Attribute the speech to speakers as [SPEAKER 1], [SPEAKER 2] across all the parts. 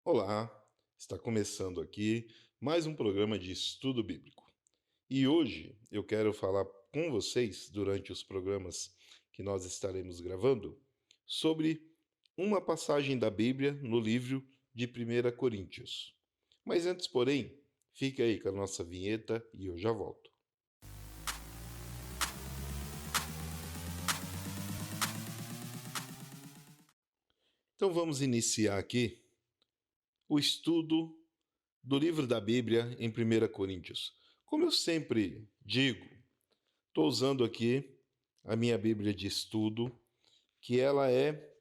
[SPEAKER 1] Olá, está começando aqui mais um programa de estudo bíblico. E hoje eu quero falar com vocês, durante os programas que nós estaremos gravando, sobre uma passagem da Bíblia no livro de 1 Coríntios. Mas antes, porém, fique aí com a nossa vinheta e eu já volto. Então vamos iniciar aqui o estudo do livro da Bíblia em 1 Coríntios. Como eu sempre digo, estou usando aqui a minha Bíblia de estudo, que ela é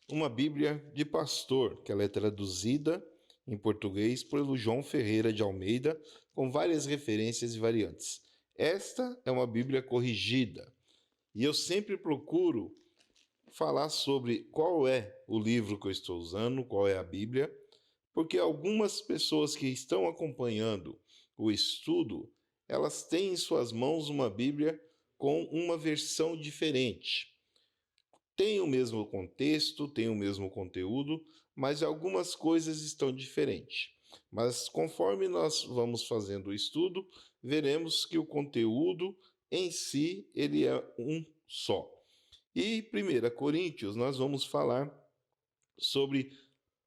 [SPEAKER 1] uma Bíblia de pastor, que ela é traduzida em português pelo João Ferreira de Almeida, com várias referências e variantes. Esta é uma Bíblia corrigida, e eu sempre procuro falar sobre qual é o livro que eu estou usando, qual é a Bíblia, porque algumas pessoas que estão acompanhando o estudo, elas têm em suas mãos uma Bíblia com uma versão diferente. Tem o mesmo contexto, tem o mesmo conteúdo, mas algumas coisas estão diferentes. Mas conforme nós vamos fazendo o estudo, veremos que o conteúdo em si ele é um só. E 1 Coríntios nós vamos falar sobre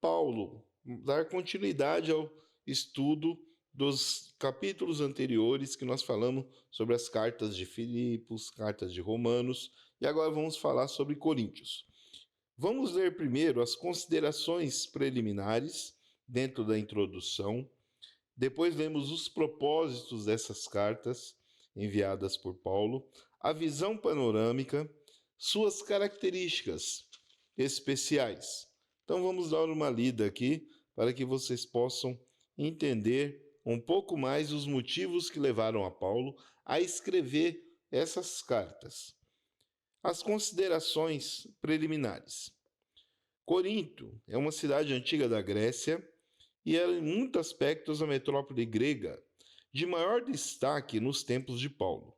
[SPEAKER 1] Paulo, dar continuidade ao estudo dos capítulos anteriores que nós falamos sobre as cartas de Filipos, cartas de Romanos, e agora vamos falar sobre Coríntios. Vamos ler primeiro as considerações preliminares dentro da introdução, depois lemos os propósitos dessas cartas enviadas por Paulo, a visão panorâmica, suas características especiais. Então vamos dar uma lida aqui para que vocês possam entender um pouco mais os motivos que levaram a Paulo a escrever essas cartas. As considerações preliminares. Corinto é uma cidade antiga da Grécia e era em muitos aspectos a metrópole grega, de maior destaque nos tempos de Paulo.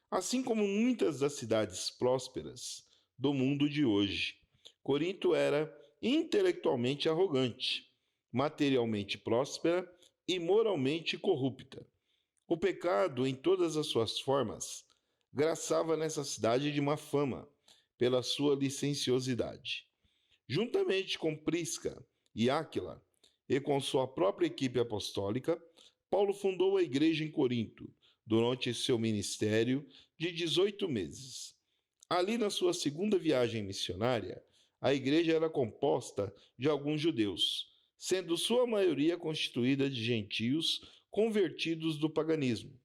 [SPEAKER 1] Assim como muitas das cidades prósperas do mundo de hoje, Corinto era intelectualmente arrogante, materialmente próspera e moralmente corrupta. O pecado, em todas as suas formas, graçava nessa cidade de má fama pela sua licenciosidade. Juntamente com Prisca e Áquila, e com sua própria equipe apostólica, Paulo fundou a igreja em Corinto durante seu ministério de 18 meses. Ali, na sua segunda viagem missionária, a igreja era composta de alguns judeus, sendo sua maioria constituída de gentios convertidos do paganismo.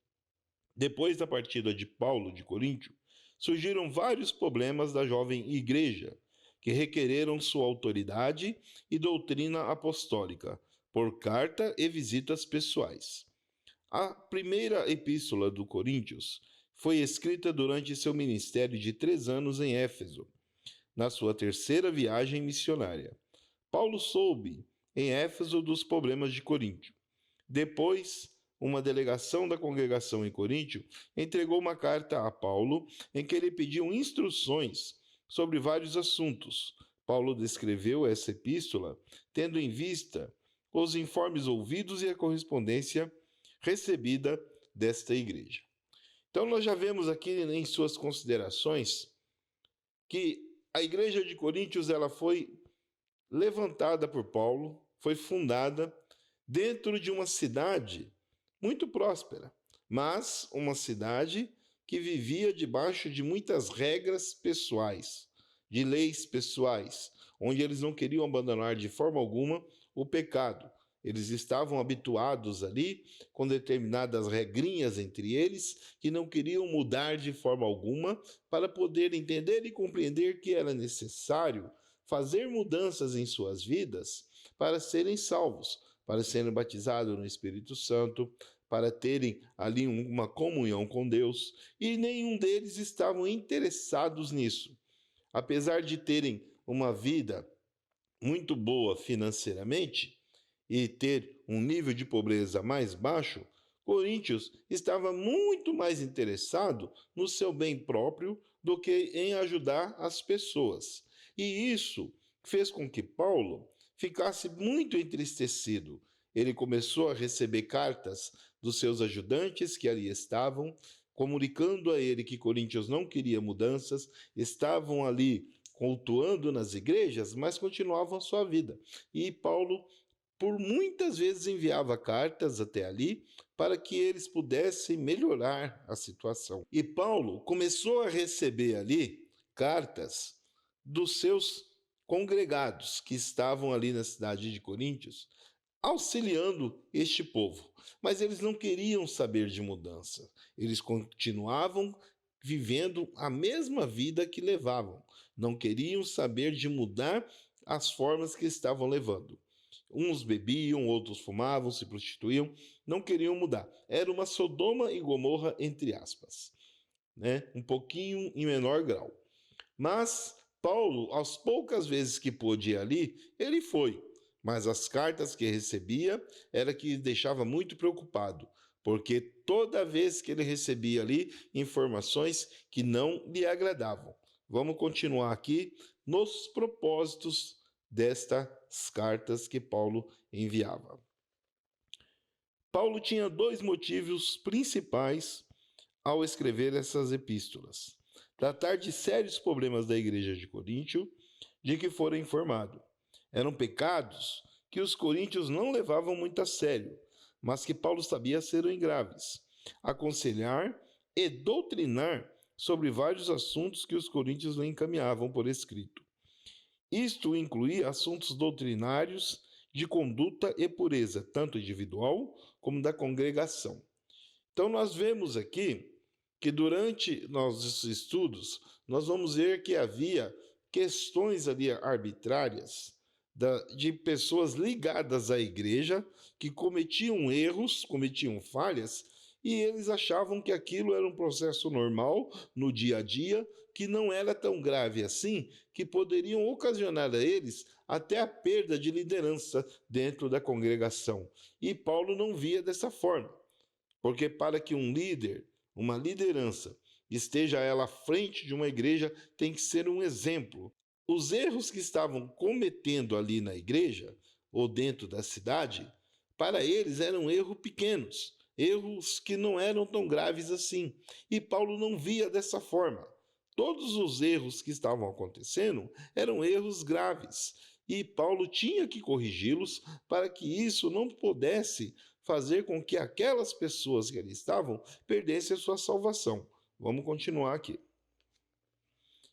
[SPEAKER 1] Depois da partida de Paulo de Coríntio, surgiram vários problemas da jovem igreja, que requereram sua autoridade e doutrina apostólica, por carta e visitas pessoais. A primeira epístola do Coríntios foi escrita durante seu ministério de 3 anos em Éfeso, na sua terceira viagem missionária. Paulo soube, em Éfeso, dos problemas de Coríntio. Depois, uma delegação da congregação em Coríntio entregou uma carta a Paulo em que ele pediu instruções sobre vários assuntos. Paulo descreveu essa epístola tendo em vista os informes ouvidos e a correspondência recebida desta igreja. Então nós já vemos aqui em suas considerações que a igreja de Coríntios ela foi levantada por Paulo, foi fundada dentro de uma cidade muito próspera, mas uma cidade que vivia debaixo de muitas regras pessoais, de leis pessoais, onde eles não queriam abandonar de forma alguma o pecado. Eles estavam habituados ali com determinadas regrinhas entre eles que não queriam mudar de forma alguma para poder entender e compreender que era necessário fazer mudanças em suas vidas para serem salvos, para serem batizados no Espírito Santo, para terem ali uma comunhão com Deus, e nenhum deles estavam interessados nisso. Apesar de terem uma vida muito boa financeiramente e ter um nível de pobreza mais baixo, Coríntios estava muito mais interessado no seu bem próprio do que em ajudar as pessoas. E isso fez com que Paulo ficasse muito entristecido. Ele começou a receber cartas dos seus ajudantes que ali estavam, comunicando a ele que Coríntios não queria mudanças, estavam ali cultuando nas igrejas, mas continuavam a sua vida. E Paulo, por muitas vezes, enviava cartas até ali para que eles pudessem melhorar a situação. E Paulo começou a receber ali cartas dos seus congregados que estavam ali na cidade de Coríntios, auxiliando este povo. Mas eles não queriam saber de mudança. Eles continuavam vivendo a mesma vida que levavam. Não queriam saber de mudar as formas que estavam levando. Uns bebiam, outros fumavam, se prostituíam, não queriam mudar. Era uma Sodoma e Gomorra, entre aspas, né? Um pouquinho em menor grau. Mas Paulo, às poucas vezes que pôde ir ali, ele foi. Mas as cartas que recebia era que deixava muito preocupado, porque toda vez que ele recebia ali informações que não lhe agradavam. Vamos continuar aqui nos propósitos destas cartas que Paulo enviava. Paulo tinha dois motivos principais ao escrever essas epístolas: tratar de sérios problemas da igreja de Coríntio, de que fora informado. Eram pecados que os coríntios não levavam muito a sério, mas que Paulo sabia serem graves. Aconselhar e doutrinar sobre vários assuntos que os coríntios lhe encaminhavam por escrito. Isto incluía assuntos doutrinários de conduta e pureza, tanto individual como da congregação. Então, nós vemos aqui que durante nossos estudos, nós vamos ver que havia questões ali arbitrárias de pessoas ligadas à igreja que cometiam erros, cometiam falhas, e eles achavam que aquilo era um processo normal no dia a dia, que não era tão grave assim, que poderiam ocasionar a eles até a perda de liderança dentro da congregação. E Paulo não via dessa forma. Porque para que um líder, uma liderança, esteja ela à frente de uma igreja, tem que ser um exemplo. Os erros que estavam cometendo ali na igreja, ou dentro da cidade, para eles eram erros pequenos, erros que não eram tão graves assim. E Paulo não via dessa forma. Todos os erros que estavam acontecendo eram erros graves. E Paulo tinha que corrigi-los para que isso não pudesse fazer com que aquelas pessoas que ali estavam perdessem a sua salvação. Vamos continuar aqui.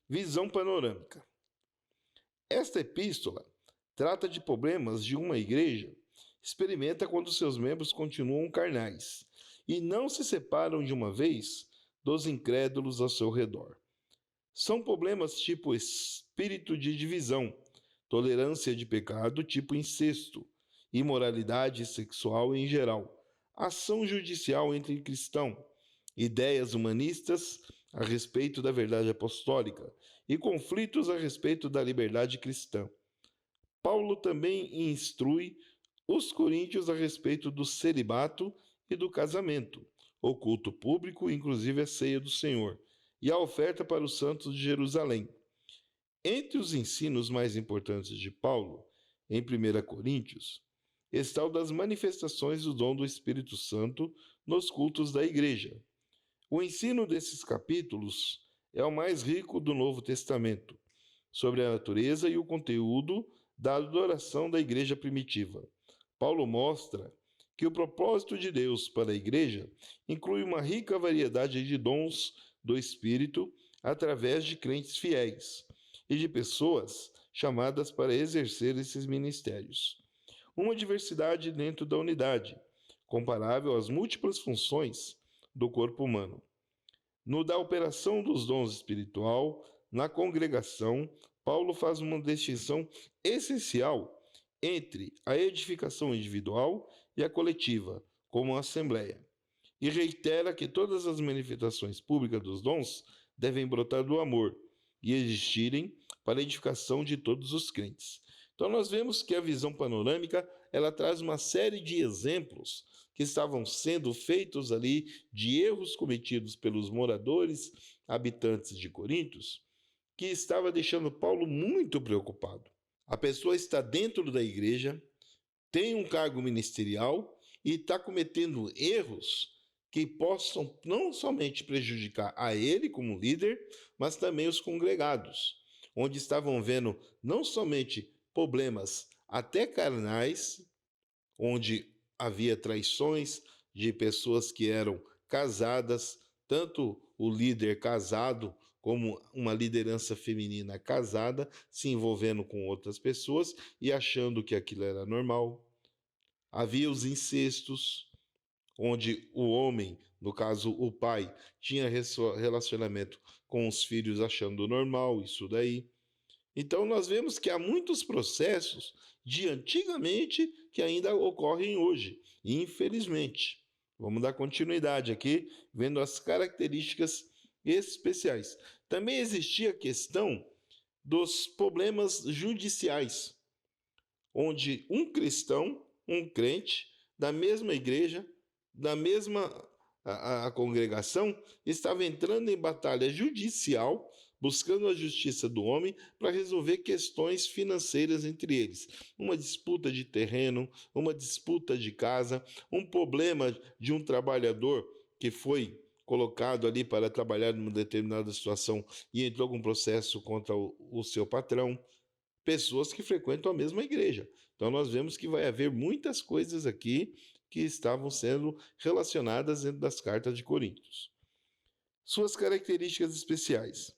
[SPEAKER 1] Visão panorâmica. Esta epístola trata de problemas de uma igreja experimenta quando seus membros continuam carnais e não se separam de uma vez dos incrédulos ao seu redor. São problemas tipo espírito de divisão, tolerância de pecado tipo incesto, imoralidade sexual em geral, ação judicial entre cristãos, ideias humanistas a respeito da verdade apostólica e conflitos a respeito da liberdade cristã. Paulo também instrui os coríntios a respeito do celibato e do casamento, o culto público, inclusive a ceia do Senhor, e a oferta para os santos de Jerusalém. Entre os ensinos mais importantes de Paulo, em 1 Coríntios, está o das manifestações do dom do Espírito Santo nos cultos da igreja. O ensino desses capítulos é o mais rico do Novo Testamento, sobre a natureza e o conteúdo da adoração da igreja primitiva. Paulo mostra que o propósito de Deus para a igreja inclui uma rica variedade de dons do Espírito através de crentes fiéis e de pessoas chamadas para exercer esses ministérios. Uma diversidade dentro da unidade, comparável às múltiplas funções do corpo humano. No da operação dos dons espiritual, na congregação, Paulo faz uma distinção essencial entre a edificação individual e a coletiva, como a assembleia, e reitera que todas as manifestações públicas dos dons devem brotar do amor e existirem para a edificação de todos os crentes. Então nós vemos que a visão panorâmica, ela traz uma série de exemplos que estavam sendo feitos ali de erros cometidos pelos moradores, habitantes de Corinto, que estava deixando Paulo muito preocupado. A pessoa está dentro da igreja, tem um cargo ministerial e está cometendo erros que possam não somente prejudicar a ele como líder, mas também os congregados, onde estavam vendo não somente problemas até carnais, onde havia traições de pessoas que eram casadas, tanto o líder casado como uma liderança feminina casada, se envolvendo com outras pessoas e achando que aquilo era normal. Havia os incestos, onde o homem, no caso o pai, tinha relacionamento com os filhos achando normal isso daí. Então nós vemos que há muitos processos de antigamente que ainda ocorrem hoje, infelizmente. Vamos dar continuidade aqui, vendo as características especiais. Também existia a questão dos problemas judiciais, onde um cristão, um crente, da mesma igreja, da mesma a congregação, estava entrando em batalha judicial, buscando a justiça do homem para resolver questões financeiras entre eles. Uma disputa de terreno, uma disputa de casa, um problema de um trabalhador que foi colocado ali para trabalhar numa determinada situação e entrou com um processo contra o seu patrão, pessoas que frequentam a mesma igreja. Então nós vemos que vai haver muitas coisas aqui que estavam sendo relacionadas dentro das cartas de Coríntios. Suas características especiais.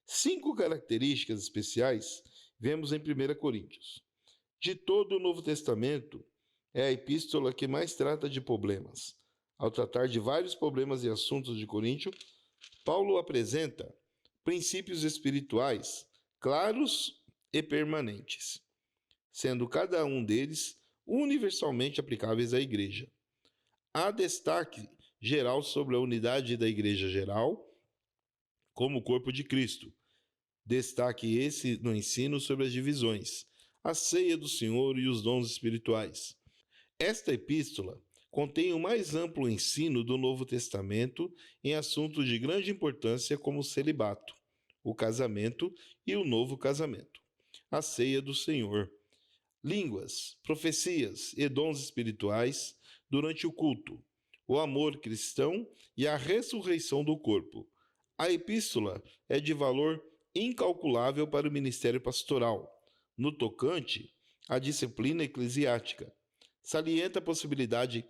[SPEAKER 1] 5 características especiais vemos em 1 Coríntios. De todo o Novo Testamento, é a epístola que mais trata de problemas. Ao tratar de vários problemas e assuntos de Coríntio, Paulo apresenta princípios espirituais claros e permanentes, sendo cada um deles universalmente aplicáveis à igreja. Há destaque geral sobre a unidade da igreja geral, como o corpo de Cristo. Destaque esse no ensino sobre as divisões, a ceia do Senhor e os dons espirituais. Esta epístola contém o mais amplo ensino do Novo Testamento em assuntos de grande importância como o celibato, o casamento e o novo casamento, a ceia do Senhor, línguas, profecias e dons espirituais durante o culto, o amor cristão e a ressurreição do corpo. A epístola é de valor incalculável para o ministério pastoral, no tocante à disciplina eclesiástica. Salienta a possibilidade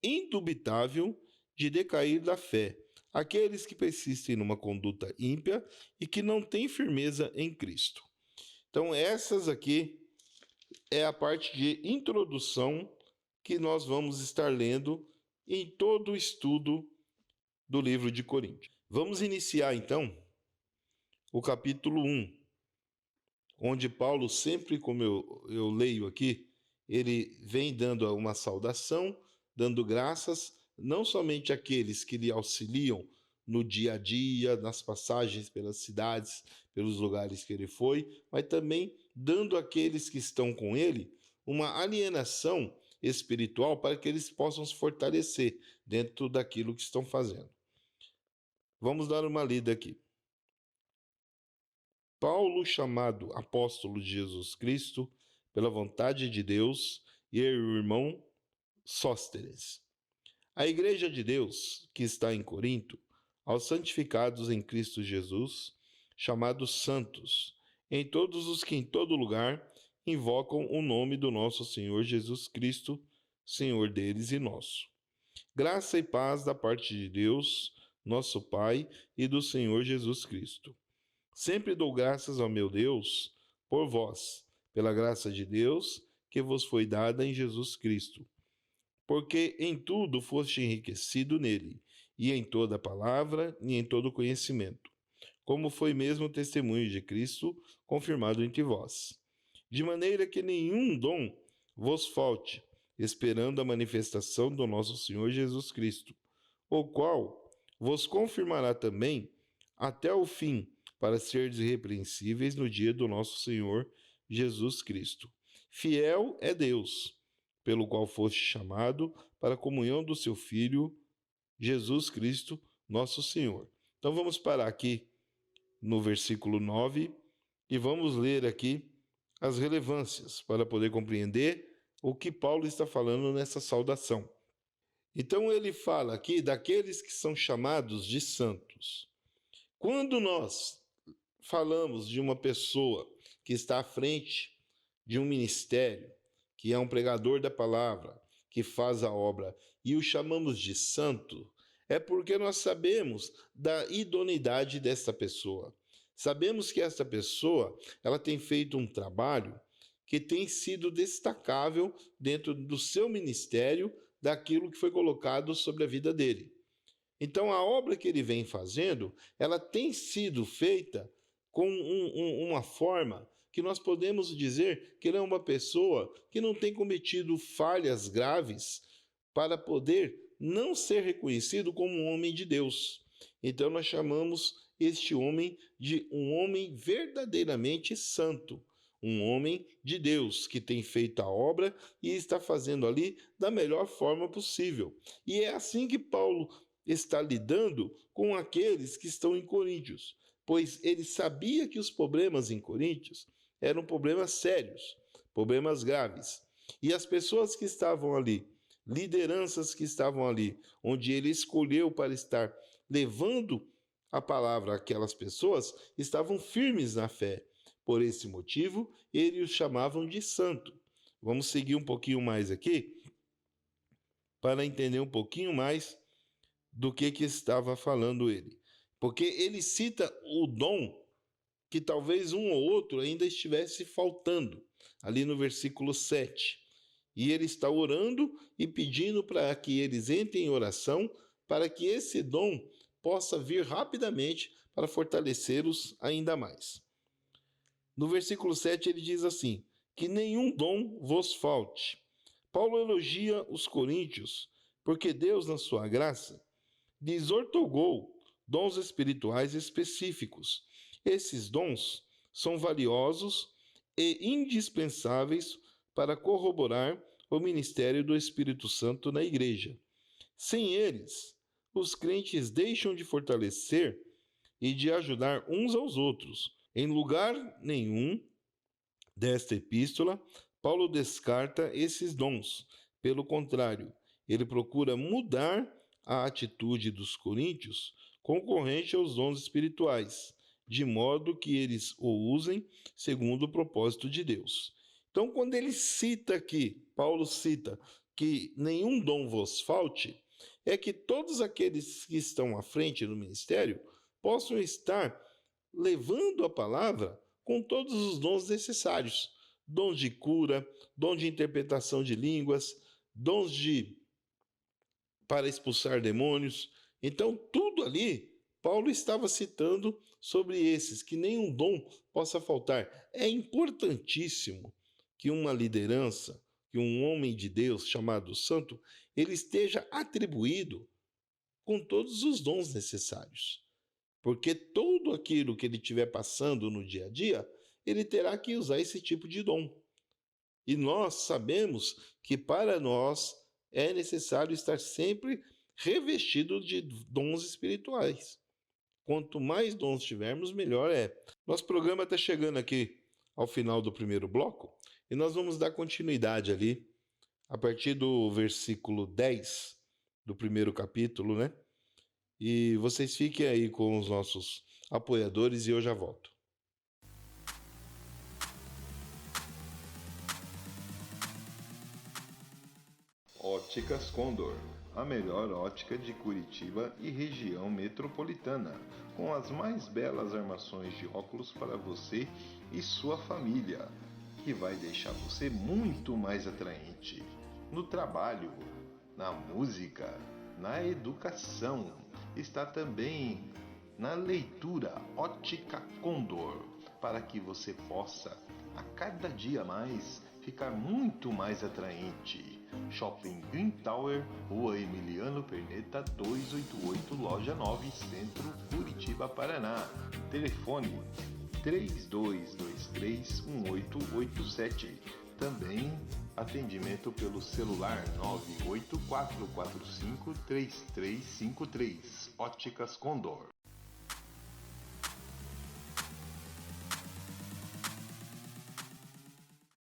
[SPEAKER 1] indubitável de decair da fé aqueles que persistem numa conduta ímpia e que não têm firmeza em Cristo. Então, essas aqui é a parte de introdução que nós vamos estar lendo em todo o estudo do livro de Coríntios. Vamos iniciar, então, o capítulo 1, onde Paulo, sempre como eu leio aqui, ele vem dando uma saudação, dando graças, não somente àqueles que lhe auxiliam no dia a dia, nas passagens pelas cidades, pelos lugares que ele foi, mas também dando àqueles que estão com ele uma alienação espiritual para que eles possam se fortalecer dentro daquilo que estão fazendo. Vamos dar uma lida aqui. Paulo, chamado apóstolo de Jesus Cristo, pela vontade de Deus, e o irmão Sóstenes. A igreja de Deus, que está em Corinto, aos santificados em Cristo Jesus, chamados santos, em todos os que em todo lugar invocam o nome do nosso Senhor Jesus Cristo, Senhor deles e nosso. Graça e paz da parte de Deus, nosso Pai, e do Senhor Jesus Cristo. Sempre dou graças ao meu Deus por vós, pela graça de Deus que vos foi dada em Jesus Cristo, porque em tudo foste enriquecido nele, e em toda palavra e em todo conhecimento, como foi mesmo o testemunho de Cristo confirmado entre vós. De maneira que nenhum dom vos falte, esperando a manifestação do nosso Senhor Jesus Cristo, o qual vos confirmará também até o fim, para seres irrepreensíveis no dia do nosso Senhor Jesus Cristo. Fiel é Deus, pelo qual foste chamado para a comunhão do seu Filho, Jesus Cristo, nosso Senhor. Então vamos parar aqui no versículo 9 E vamos ler aqui as relevâncias para poder compreender o que Paulo está falando nessa saudação. Então ele fala aqui daqueles que são chamados de santos. Quando nós falamos de uma pessoa que está à frente de um ministério, que é um pregador da palavra, que faz a obra, e o chamamos de santo, é porque nós sabemos da idoneidade desta pessoa. Sabemos que esta pessoa, ela tem feito um trabalho que tem sido destacável dentro do seu ministério, daquilo que foi colocado sobre a vida dele. Então, a obra que ele vem fazendo, ela tem sido feita com uma forma que nós podemos dizer que ele é uma pessoa que não tem cometido falhas graves para poder não ser reconhecido como um homem de Deus. Então, nós chamamos este homem de um homem verdadeiramente santo, um homem de Deus que tem feito a obra e está fazendo ali da melhor forma possível. E é assim que Paulo está lidando com aqueles que estão em Coríntios, pois ele sabia que os problemas em Coríntios eram problemas sérios, problemas graves. E as pessoas que estavam ali, lideranças que estavam ali, onde ele escolheu para estar levando a palavra àquelas pessoas, estavam firmes na fé. Por esse motivo, eles os chamavam de santo. Vamos seguir um pouquinho mais aqui para entender um pouquinho mais do que estava falando ele. Porque ele cita o dom que talvez um ou outro ainda estivesse faltando, ali no versículo 7. E ele está orando e pedindo para que eles entrem em oração, para que esse dom possa vir rapidamente para fortalecê-los ainda mais. No versículo 7 ele diz assim, que nenhum dom vos falte. Paulo elogia os coríntios, porque Deus, na sua graça, lhes outorgou dons espirituais específicos. Esses dons são valiosos e indispensáveis para corroborar o ministério do Espírito Santo na igreja. Sem eles, os crentes deixam de fortalecer e de ajudar uns aos outros. Em lugar nenhum desta epístola, Paulo descarta esses dons. Pelo contrário, ele procura mudar a atitude dos coríntios concorrente aos dons espirituais, de modo que eles o usem segundo o propósito de Deus. Então, quando ele cita aqui, Paulo cita que nenhum dom vos falte, é que todos aqueles que estão à frente do ministério possam estar levando a palavra com todos os dons necessários, dons de cura, dom de interpretação de línguas, dons para expulsar demônios. Então, tudo ali, Paulo estava citando sobre esses, que nenhum dom possa faltar. É importantíssimo que uma liderança, que um homem de Deus chamado santo, ele esteja atribuído com todos os dons necessários. Porque tudo aquilo que ele estiver passando no dia a dia, ele terá que usar esse tipo de dom. E nós sabemos que para nós é necessário estar sempre revestido de dons espirituais. Quanto mais dons tivermos, melhor é. Nosso programa está chegando aqui ao final do primeiro bloco e nós vamos dar continuidade ali a partir do versículo 10 do primeiro capítulo, né? E vocês fiquem aí com os nossos apoiadores e eu já volto.
[SPEAKER 2] Óticas Condor, a melhor ótica de Curitiba e região metropolitana, com as mais belas armações de óculos para você e sua família, que vai deixar você muito mais atraente no trabalho, na música, na educação. Está também na leitura Ótica Condor, para que você possa a cada dia mais ficar muito mais atraente. Shopping Green Tower, Rua Emiliano Perneta 288, Loja 9, Centro, Curitiba, Paraná. Telefone 32231887. Também atendimento pelo celular 984453353. Óticas Condor.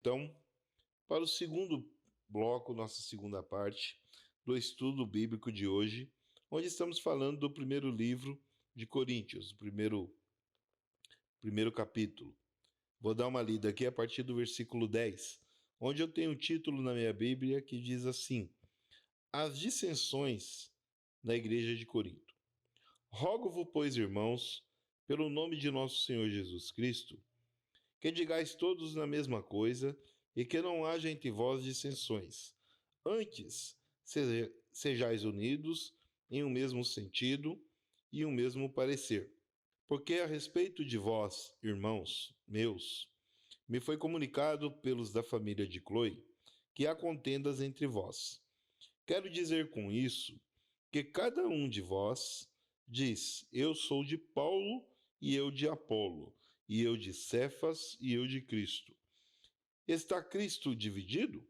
[SPEAKER 1] então para o segundo bloco, nossa segunda parte do estudo bíblico de hoje, onde estamos falando do primeiro livro de Coríntios, o primeiro capítulo. Vou dar uma lida aqui a partir do versículo 10, onde eu tenho um título na minha Bíblia que diz assim: As dissensões na igreja de Corinto. Rogo-vos, pois, irmãos, pelo nome de nosso Senhor Jesus Cristo, que digais todos na mesma coisa e que não haja entre vós dissensões. Antes, sejais unidos em um mesmo sentido e um mesmo parecer. Porque a respeito de vós, irmãos meus, me foi comunicado pelos da família de Cloe que há contendas entre vós. Quero dizer com isso que cada um de vós diz: eu sou de Paulo e eu de Apolo, e eu de Cefas e eu de Cristo. Está Cristo dividido?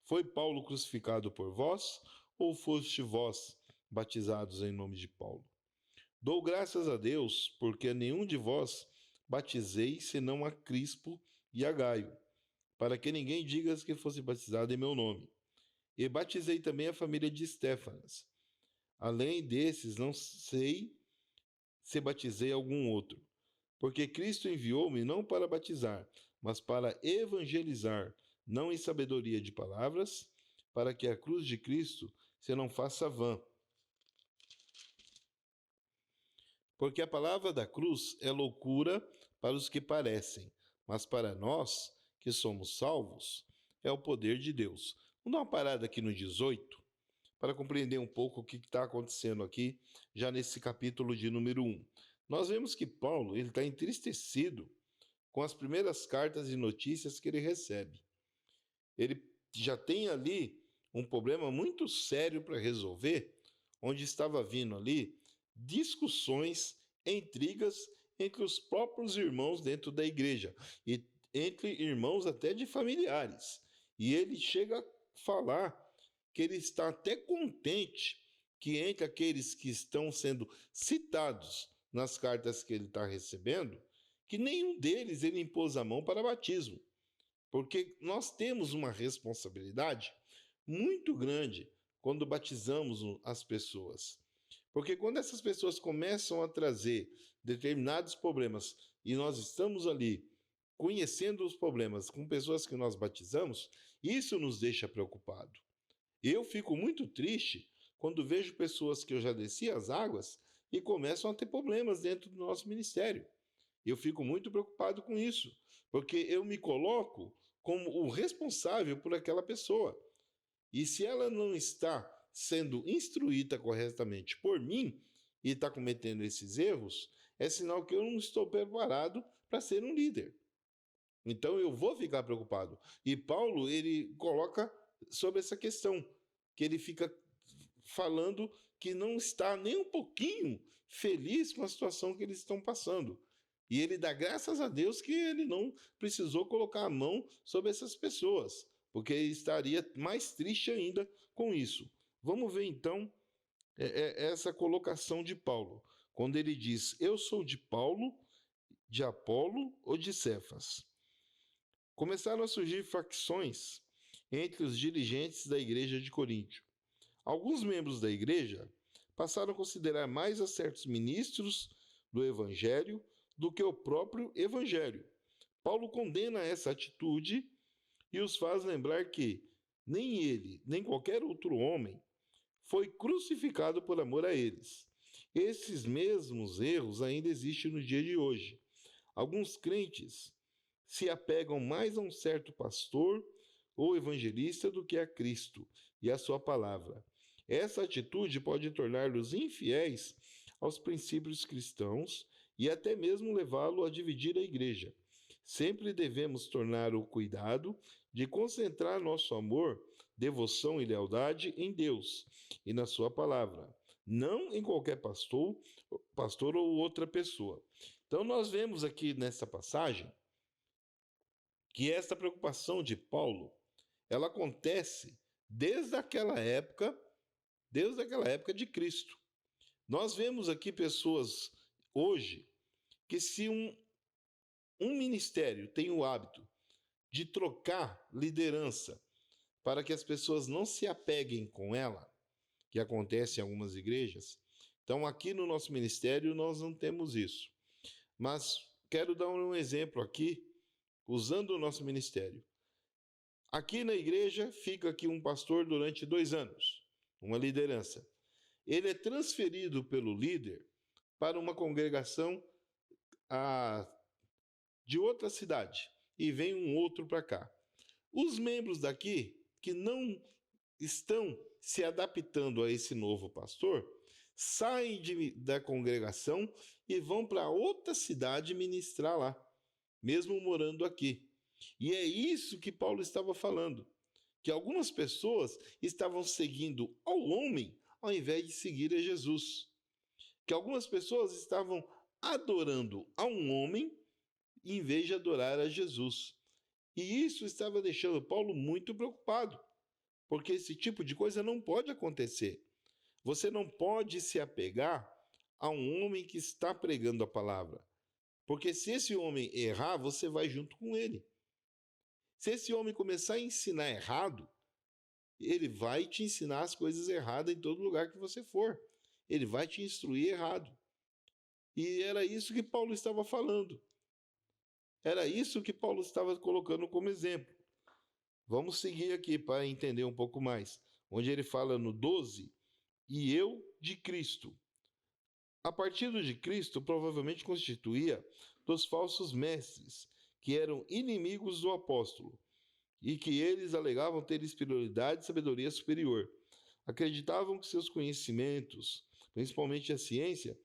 [SPEAKER 1] Foi Paulo crucificado por vós, ou foste vós batizados em nome de Paulo? Dou graças a Deus, porque a nenhum de vós batizei, senão a Crispo e a Gaio, para que ninguém diga que fosse batizado em meu nome. E batizei também a família de Estéfanas. Além desses, não sei se batizei algum outro, porque Cristo enviou-me não para batizar, mas para evangelizar, não em sabedoria de palavras, para que a cruz de Cristo se não faça vã. Porque a palavra da cruz é loucura para os que parecem, mas para nós, que somos salvos, é o poder de Deus. Vamos dar uma parada aqui no 18, para compreender um pouco o que está acontecendo aqui, já nesse capítulo de número 1. Nós vemos que Paulo está entristecido com as primeiras cartas e notícias que ele recebe. Ele já tem ali um problema muito sério para resolver, onde estava vindo ali discussões, intrigas entre os próprios irmãos dentro da igreja e entre irmãos até de familiares. E ele chega a falar que ele está até contente que entre aqueles que estão sendo citados nas cartas que ele está recebendo, que nenhum deles ele impôs a mão para batismo. Porque nós temos uma responsabilidade muito grande quando batizamos as pessoas. Porque quando essas pessoas começam a trazer determinados problemas e nós estamos ali conhecendo os problemas com pessoas que nós batizamos, isso nos deixa preocupado. Eu fico muito triste quando vejo pessoas que eu já desci as águas e começam a ter problemas dentro do nosso ministério. Eu fico muito preocupado com isso, porque eu me coloco como o responsável por aquela pessoa. E se ela não está sendo instruída corretamente por mim e está cometendo esses erros, é sinal que eu não estou preparado para ser um líder. Então eu vou ficar preocupado. E Paulo, ele coloca sobre essa questão, que ele fica falando que não está nem um pouquinho feliz com a situação que eles estão passando. E ele dá graças a Deus que ele não precisou colocar a mão sobre essas pessoas, porque ele estaria mais triste ainda com isso. Vamos ver então essa colocação de Paulo, quando ele diz: eu sou de Paulo, de Apolo ou de Cefas. Começaram a surgir facções entre os dirigentes da igreja de Coríntio. Alguns membros da igreja passaram a considerar mais a certos ministros do evangelho do que o próprio evangelho. Paulo condena essa atitude e os faz lembrar que nem ele, nem qualquer outro homem foi crucificado por amor a eles. Esses mesmos erros ainda existem no dia de hoje. Alguns crentes se apegam mais a um certo pastor ou evangelista do que a Cristo e a sua palavra. Essa atitude pode torná-los infiéis aos princípios cristãos e até mesmo levá-lo a dividir a igreja. Sempre devemos tornar o cuidado de concentrar nosso amor, devoção e lealdade em Deus e na sua palavra, não em qualquer pastor ou outra pessoa. Então nós vemos aqui nessa passagem que esta preocupação de Paulo, ela acontece desde aquela época de Cristo. Nós vemos aqui pessoas hoje que se um ministério tem o hábito de trocar liderança para que as pessoas não se apeguem com ela, que acontece em algumas igrejas. Então, aqui no nosso ministério, nós não temos isso. Mas quero dar um exemplo aqui, usando o nosso ministério. Aqui na igreja, fica aqui um pastor durante 2 anos, uma liderança. Ele é transferido pelo líder para uma congregação de outra cidade e vem um outro para cá. Os membros daqui que não estão se adaptando a esse novo pastor saem da congregação e vão para outra cidade ministrar lá, mesmo morando aqui. E é isso que Paulo estava falando, que algumas pessoas estavam seguindo ao homem ao invés de seguir a Jesus, que algumas pessoas estavam adorando a um homem em vez de adorar a Jesus. E isso estava deixando Paulo muito preocupado, porque esse tipo de coisa não pode acontecer. Você não pode se apegar a um homem que está pregando a palavra, porque se esse homem errar, você vai junto com ele. Se esse homem começar a ensinar errado, ele vai te ensinar as coisas erradas em todo lugar que você for. Ele vai te instruir errado. E era isso que Paulo estava falando. Era isso que Paulo estava colocando como exemplo. Vamos seguir aqui para entender um pouco mais. Onde ele fala no 12, e eu de Cristo. A partido de Cristo provavelmente constituía dos falsos mestres, que eram inimigos do apóstolo, e que eles alegavam ter espiritualidade e sabedoria superior. Acreditavam que seus conhecimentos, principalmente a ciência,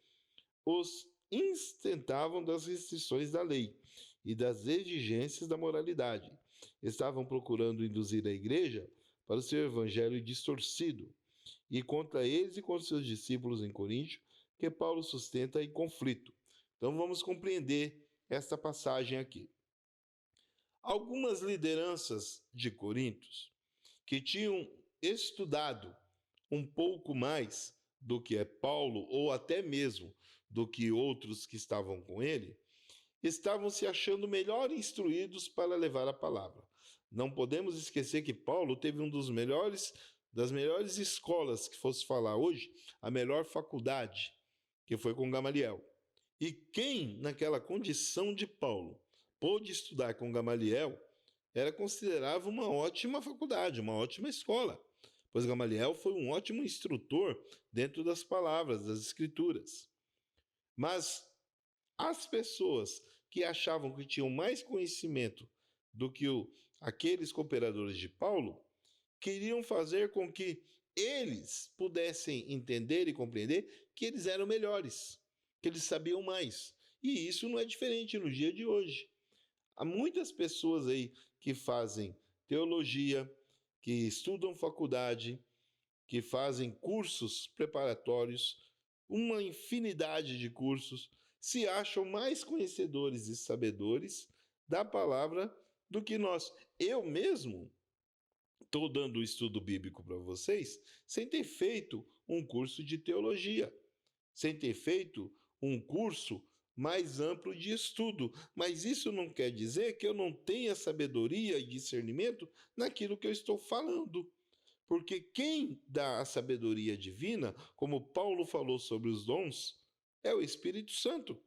[SPEAKER 1] os isentavam das restrições da lei e das exigências da moralidade. Estavam procurando induzir a igreja para o seu evangelho distorcido, e contra eles e contra seus discípulos em Coríntio, que Paulo sustenta em conflito. Então vamos compreender esta passagem aqui. Algumas lideranças de Corintos que tinham estudado um pouco mais do que é Paulo, ou até mesmo do que outros que estavam com ele, estavam se achando melhor instruídos para levar a palavra. Não podemos esquecer que Paulo teve das melhores escolas, que fosse falar hoje, a melhor faculdade, que foi com Gamaliel. E quem, naquela condição de Paulo, pôde estudar com Gamaliel, era considerado uma ótima faculdade, uma ótima escola, pois Gamaliel foi um ótimo instrutor dentro das palavras, das escrituras. Mas as pessoas que achavam que tinham mais conhecimento do que aqueles cooperadores de Paulo, queriam fazer com que eles pudessem entender e compreender que eles eram melhores, que eles sabiam mais. E isso não é diferente no dia de hoje. Há muitas pessoas aí que fazem teologia, que estudam faculdade, que fazem cursos preparatórios, uma infinidade de cursos, se acham mais conhecedores e sabedores da palavra do que nós. Eu mesmo estou dando o estudo bíblico para vocês sem ter feito um curso de teologia, sem ter feito um curso mais amplo de estudo. Mas isso não quer dizer que eu não tenha sabedoria e discernimento naquilo que eu estou falando. Porque quem dá a sabedoria divina, como Paulo falou sobre os dons, é o Espírito Santo.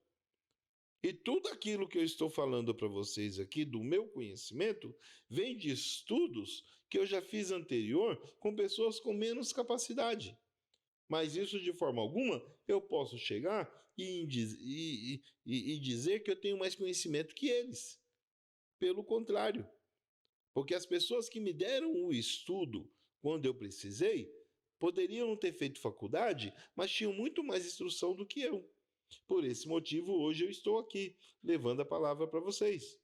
[SPEAKER 1] E tudo aquilo que eu estou falando para vocês aqui, do meu conhecimento, vem de estudos que eu já fiz anterior com pessoas com menos capacidade. Mas isso, de forma alguma, eu posso chegar e dizer que eu tenho mais conhecimento que eles. Pelo contrário, porque as pessoas que me deram o estudo quando eu precisei, poderiam não ter feito faculdade, mas tinham muito mais instrução do que eu. Por esse motivo, hoje eu estou aqui, levando a palavra para vocês,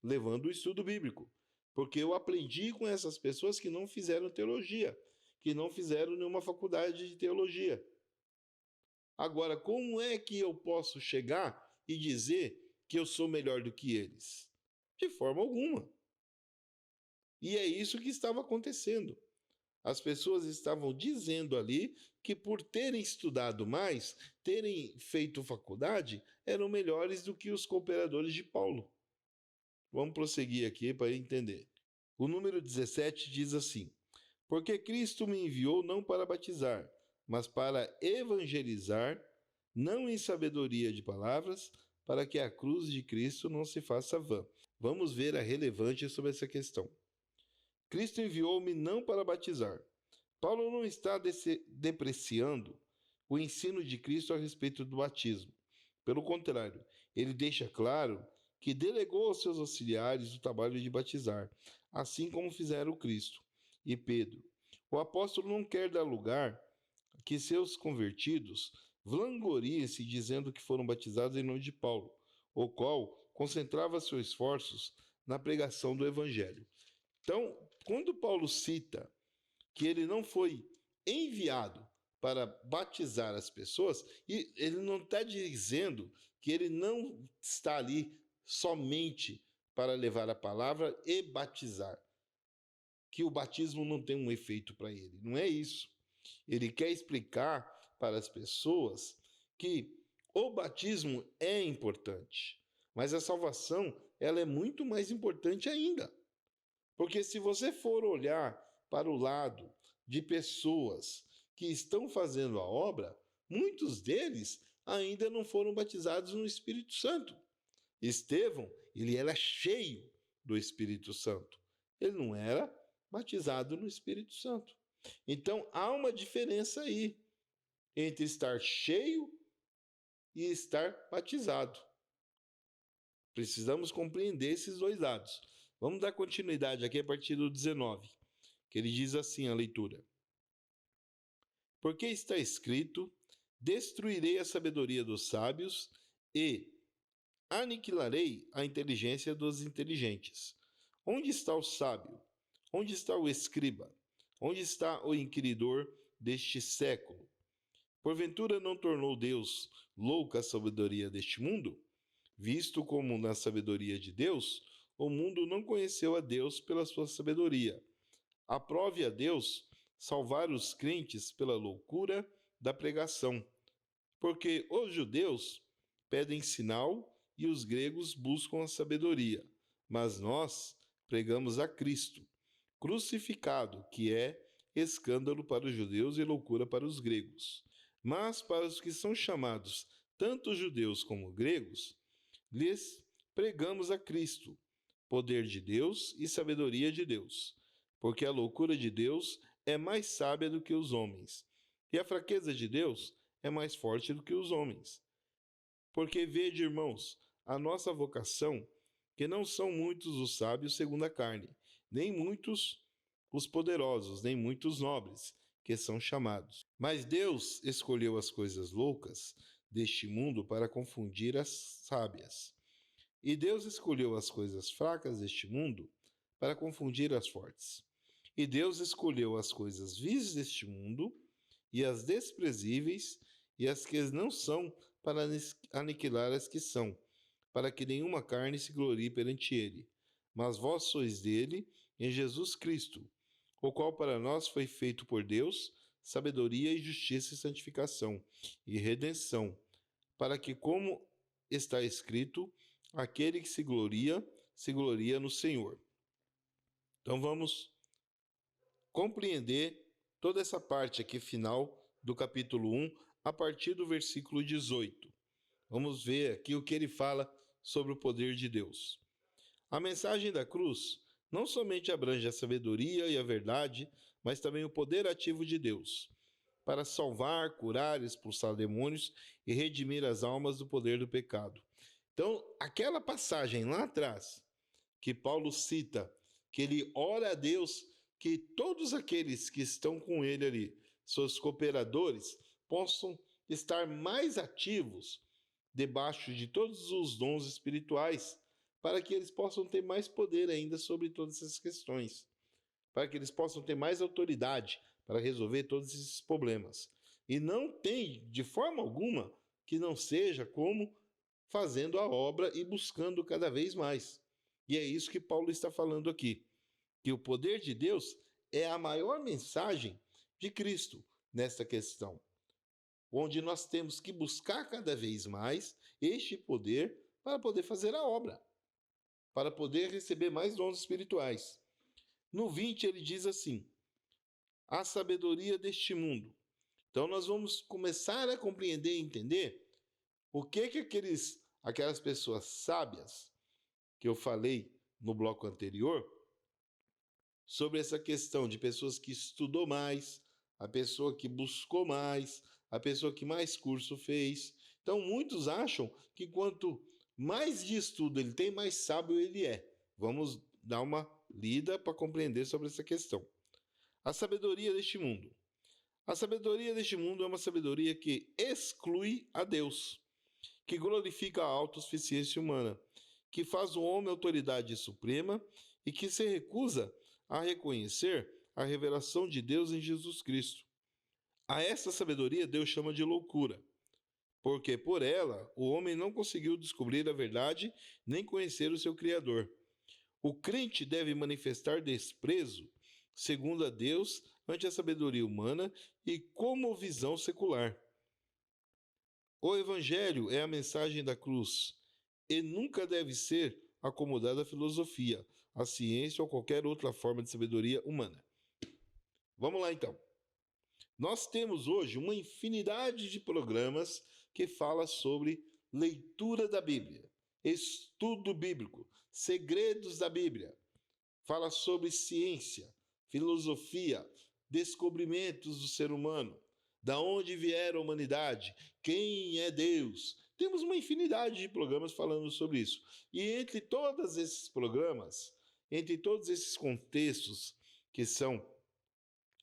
[SPEAKER 1] levando o estudo bíblico, porque eu aprendi com essas pessoas que não fizeram teologia, que não fizeram nenhuma faculdade de teologia. Agora, como é que eu posso chegar e dizer que eu sou melhor do que eles? De forma alguma. E é isso que estava acontecendo. As pessoas estavam dizendo ali que por terem estudado mais, terem feito faculdade, eram melhores do que os cooperadores de Paulo. Vamos prosseguir aqui para entender. O número 17 diz assim: Porque Cristo me enviou não para batizar, mas para evangelizar, não em sabedoria de palavras, para que a cruz de Cristo não se faça vã. Vamos ver a relevância sobre essa questão. Cristo enviou-me não para batizar. Paulo não está depreciando o ensino de Cristo a respeito do batismo. Pelo contrário, ele deixa claro que delegou aos seus auxiliares o trabalho de batizar, assim como fizeram Cristo e Pedro. O apóstolo não quer dar lugar que seus convertidos vangloriem-se dizendo que foram batizados em nome de Paulo, o qual concentrava seus esforços na pregação do evangelho. Então, quando Paulo cita que ele não foi enviado para batizar as pessoas, e ele não está dizendo que ele não está ali somente para levar a palavra e batizar, que o batismo não tem um efeito para ele. Não é isso. Ele quer explicar para as pessoas que o batismo é importante, mas a salvação ela é muito mais importante ainda. Porque se você for olhar para o lado de pessoas que estão fazendo a obra, muitos deles ainda não foram batizados no Espírito Santo. Estevão, ele era cheio do Espírito Santo. Ele não era batizado no Espírito Santo. Então há uma diferença aí entre estar cheio e estar batizado. Precisamos compreender esses dois lados. Vamos dar continuidade aqui a partir do 19, que ele diz assim a leitura. Porque está escrito, destruirei a sabedoria dos sábios e aniquilarei a inteligência dos inteligentes. Onde está o sábio? Onde está o escriba? Onde está o inquiridor deste século? Porventura não tornou Deus louca a sabedoria deste mundo? Visto como na sabedoria de Deus, o mundo não conheceu a Deus pela sua sabedoria. Aprove a Deus salvar os crentes pela loucura da pregação, porque os judeus pedem sinal e os gregos buscam a sabedoria, mas nós pregamos a Cristo, crucificado, que é escândalo para os judeus e loucura para os gregos. Mas para os que são chamados, tanto judeus como gregos, lhes pregamos a Cristo, poder de Deus e sabedoria de Deus, porque a loucura de Deus é mais sábia do que os homens, e a fraqueza de Deus é mais forte do que os homens. Porque vede, irmãos, a nossa vocação, que não são muitos os sábios segundo a carne, nem muitos os poderosos, nem muitos nobres, que são chamados. Mas Deus escolheu as coisas loucas deste mundo para confundir as sábias. E Deus escolheu as coisas fracas deste mundo para confundir as fortes. E Deus escolheu as coisas vis deste mundo e as desprezíveis e as que não são para aniquilar as que são, para que nenhuma carne se glorie perante ele. Mas vós sois dele em Jesus Cristo, o qual para nós foi feito por Deus sabedoria e justiça e santificação e redenção, para que, como está escrito, aquele que se gloria no Senhor. Então vamos compreender toda essa parte aqui final do capítulo 1, a partir do versículo 18. Vamos ver aqui o que ele fala sobre o poder de Deus. A mensagem da cruz não somente abrange a sabedoria e a verdade, mas também o poder ativo de Deus, para salvar, curar, expulsar demônios e redimir as almas do poder do pecado. Então, aquela passagem lá atrás, que Paulo cita, que ele ora a Deus que todos aqueles que estão com ele ali, seus cooperadores, possam estar mais ativos debaixo de todos os dons espirituais, para que eles possam ter mais poder ainda sobre todas essas questões, para que eles possam ter mais autoridade para resolver todos esses problemas. E não tem, de forma alguma, que não seja como fazendo a obra e buscando cada vez mais. E é isso que Paulo está falando aqui, que o poder de Deus é a maior mensagem de Cristo nesta questão, onde nós temos que buscar cada vez mais este poder para poder fazer a obra. para poder receber mais dons espirituais. No 20 ele diz assim: a sabedoria deste mundo. Então nós vamos começar a compreender e entender o que aquelas pessoas sábias que eu falei no bloco anterior, sobre essa questão de pessoas que estudou mais, a pessoa que buscou mais, a pessoa que mais curso fez. Então muitos acham que quanto mais de estudo ele tem, mais sábio ele é. Vamos dar uma lida para compreender sobre essa questão. A sabedoria deste mundo. A sabedoria deste mundo é uma sabedoria que exclui a Deus, que glorifica a autossuficiência humana, que faz o homem autoridade suprema e que se recusa a reconhecer a revelação de Deus em Jesus Cristo. A essa sabedoria Deus chama de loucura, porque por ela o homem não conseguiu descobrir a verdade nem conhecer o seu Criador. O crente deve manifestar desprezo, segundo a Deus, ante a sabedoria humana e como visão secular. O Evangelho é a mensagem da cruz e nunca deve ser acomodada à filosofia, à ciência ou qualquer outra forma de sabedoria humana. Vamos lá então. Nós temos hoje uma infinidade de programas que fala sobre leitura da Bíblia, estudo bíblico, segredos da Bíblia. Fala sobre ciência, filosofia, descobrimentos do ser humano, da onde vieram a humanidade, quem é Deus. Temos uma infinidade de programas falando sobre isso. E entre todos esses programas, entre todos esses contextos que são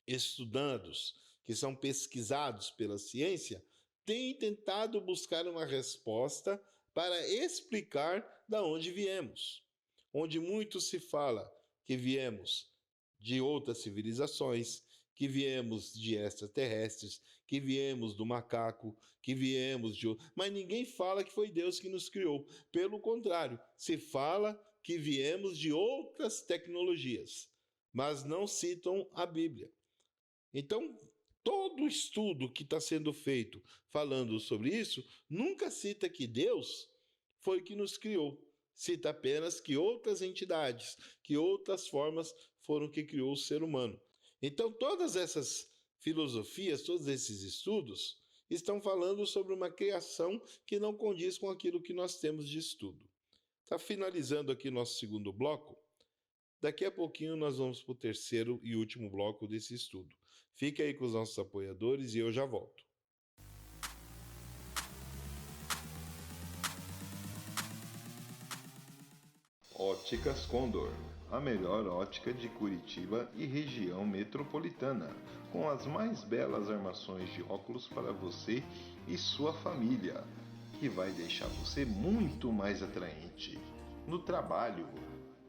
[SPEAKER 1] estudados, que são pesquisados pela ciência, tem tentado buscar uma resposta para explicar da onde viemos. Onde muito se fala que viemos de outras civilizações, que viemos de extraterrestres, que viemos do macaco, que viemos de... Mas ninguém fala que foi Deus que nos criou. Pelo contrário, se fala que viemos de outras tecnologias, mas não citam a Bíblia. Então, todo estudo que está sendo feito falando sobre isso, nunca cita que Deus foi que nos criou. Cita apenas que outras entidades, que outras formas foram que criou o ser humano. Então, todas essas filosofias, todos esses estudos, estão falando sobre uma criação que não condiz com aquilo que nós temos de estudo. Está finalizando aqui nosso segundo bloco. Daqui a pouquinho nós vamos para o terceiro e último bloco desse estudo. Fica aí com os nossos apoiadores e eu já volto.
[SPEAKER 2] Óticas Condor, a melhor ótica de Curitiba e região metropolitana, com as mais belas armações de óculos para você e sua família, que vai deixar você muito mais atraente no trabalho,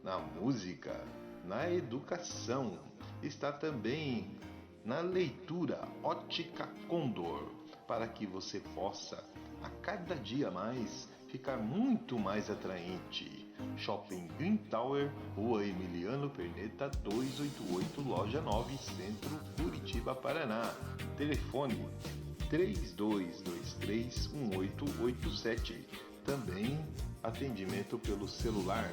[SPEAKER 2] na música, na educação. Está também na leitura Ótica Condor, para que você possa a cada dia mais ficar muito mais atraente. Shopping Green Tower, Rua Emiliano Perneta 288, Loja 9, Centro, Curitiba, Paraná. Telefone 32231887. Também atendimento pelo celular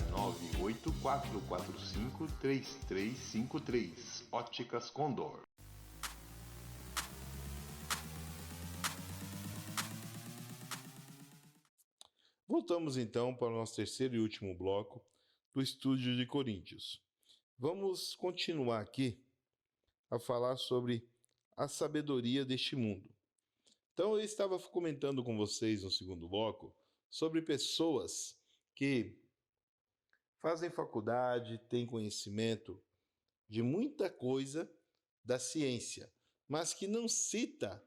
[SPEAKER 2] 984453353. Óticas Condor.
[SPEAKER 1] Voltamos então para o nosso terceiro e último bloco do Estúdio de Coríntios. Vamos continuar aqui a falar sobre a sabedoria deste mundo. Então eu estava comentando com vocês no segundo bloco sobre pessoas que fazem faculdade, têm conhecimento de muita coisa da ciência, mas que não cita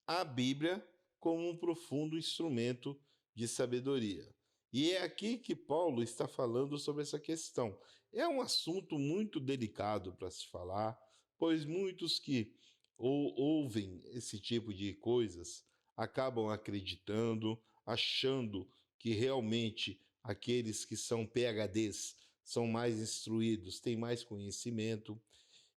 [SPEAKER 1] a Bíblia como um profundo instrumento de sabedoria. E é aqui que Paulo está falando sobre essa questão. É um assunto muito delicado para se falar, pois muitos que ouvem esse tipo de coisas acabam acreditando, achando que realmente aqueles que são PhDs são mais instruídos, têm mais conhecimento,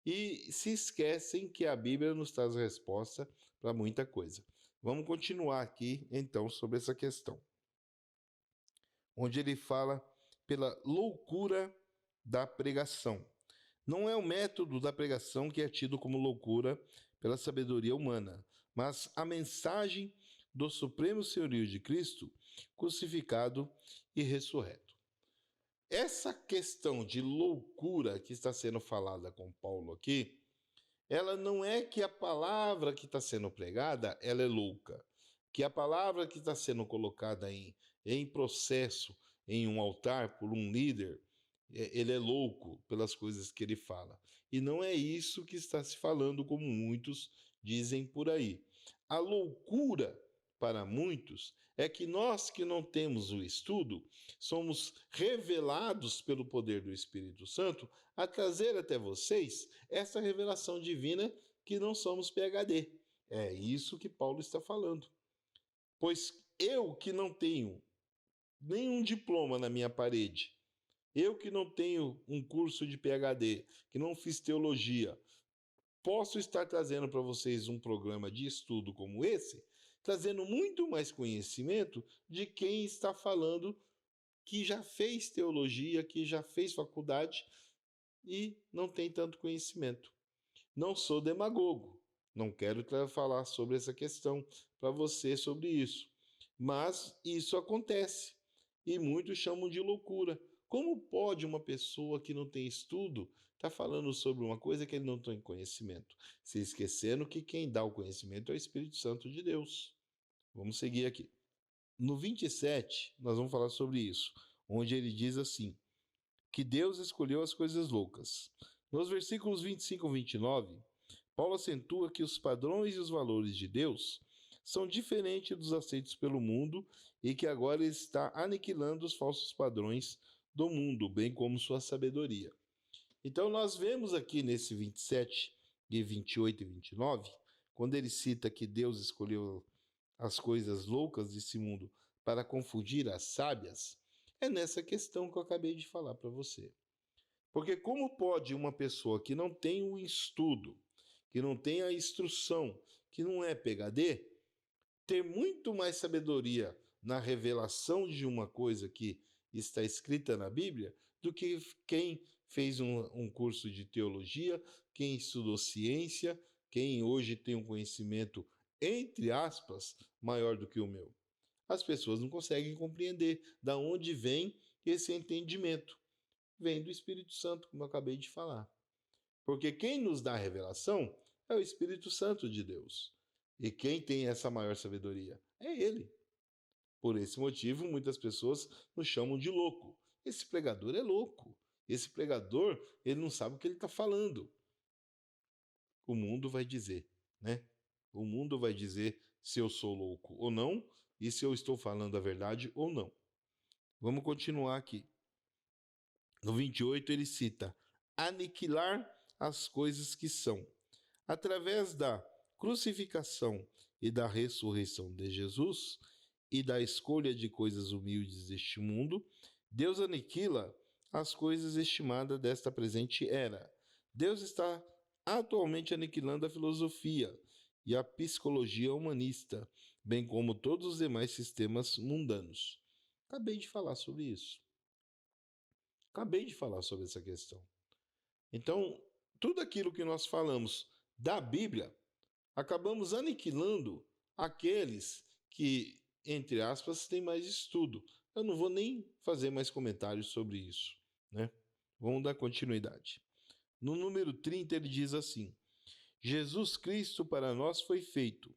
[SPEAKER 1] e se esquecem que a Bíblia nos traz resposta para muita coisa. Vamos continuar aqui, então, sobre essa questão, onde ele fala pela loucura da pregação. Não é o método da pregação que é tido como loucura pela sabedoria humana, mas a mensagem do supremo senhorio de Cristo, crucificado e ressurreto. Essa questão de loucura que está sendo falada com Paulo aqui, ela não é que a palavra que está sendo pregada, ela é louca. Que a palavra que está sendo colocada em processo, em um altar, por um líder, ele é louco pelas coisas que ele fala. E não é isso que está se falando, como muitos dizem por aí. A loucura, para muitos, é que nós que não temos o estudo, somos revelados pelo poder do Espírito Santo a trazer até vocês essa revelação divina que não somos PhD. É isso que Paulo está falando. Pois eu que não tenho nenhum diploma na minha parede, eu que não tenho um curso de PhD, que não fiz teologia, posso estar trazendo para vocês um programa de estudo como esse, trazendo muito mais conhecimento de quem está falando que já fez teologia, que já fez faculdade e não tem tanto conhecimento. Não sou demagogo, não quero falar sobre essa questão para você sobre isso, mas isso acontece e muitos chamam de loucura. Como pode uma pessoa que não tem estudo estar falando sobre uma coisa que ele não tem conhecimento? Se esquecendo que quem dá o conhecimento é o Espírito Santo de Deus. Vamos seguir aqui. No 27, nós vamos falar sobre isso, onde ele diz assim, que Deus escolheu as coisas loucas. Nos versículos 25 e 29, Paulo acentua que os padrões e os valores de Deus são diferentes dos aceitos pelo mundo e que agora ele está aniquilando os falsos padrões do mundo, bem como sua sabedoria. Então nós vemos aqui nesse 27 e 28 e 29, quando ele cita que Deus escolheu as coisas loucas desse mundo para confundir as sábias, é nessa questão que eu acabei de falar para você. Porque como pode uma pessoa que não tem o estudo, que não tem a instrução, que não é PhD, ter muito mais sabedoria na revelação de uma coisa que está escrita na Bíblia do que quem fez um curso de teologia, quem estudou ciência, quem hoje tem um conhecimento, entre aspas, maior do que o meu. As pessoas não conseguem compreender da onde vem esse entendimento. Vem do Espírito Santo, como eu acabei de falar. Porque quem nos dá a revelação é o Espírito Santo de Deus. E quem tem essa maior sabedoria? É Ele. Por esse motivo, muitas pessoas nos chamam de louco. Esse pregador é louco. Esse pregador, ele não sabe o que ele está falando. O mundo vai dizer, né? O mundo vai dizer se eu sou louco ou não e se eu estou falando a verdade ou não. Vamos continuar aqui. No 28 ele cita: aniquilar as coisas que são. Através da crucificação e da ressurreição de Jesus e da escolha de coisas humildes deste mundo, Deus aniquila as coisas estimadas desta presente era. Deus está atualmente aniquilando a filosofia e a psicologia humanista, bem como todos os demais sistemas mundanos. Acabei de falar sobre isso. Acabei de falar sobre essa questão. Então, tudo aquilo que nós falamos da Bíblia, acabamos aniquilando aqueles que, entre aspas, têm mais estudo. Eu não vou nem fazer mais comentários sobre isso, né? Vamos dar continuidade. No número 30 ele diz assim: Jesus Cristo para nós foi feito.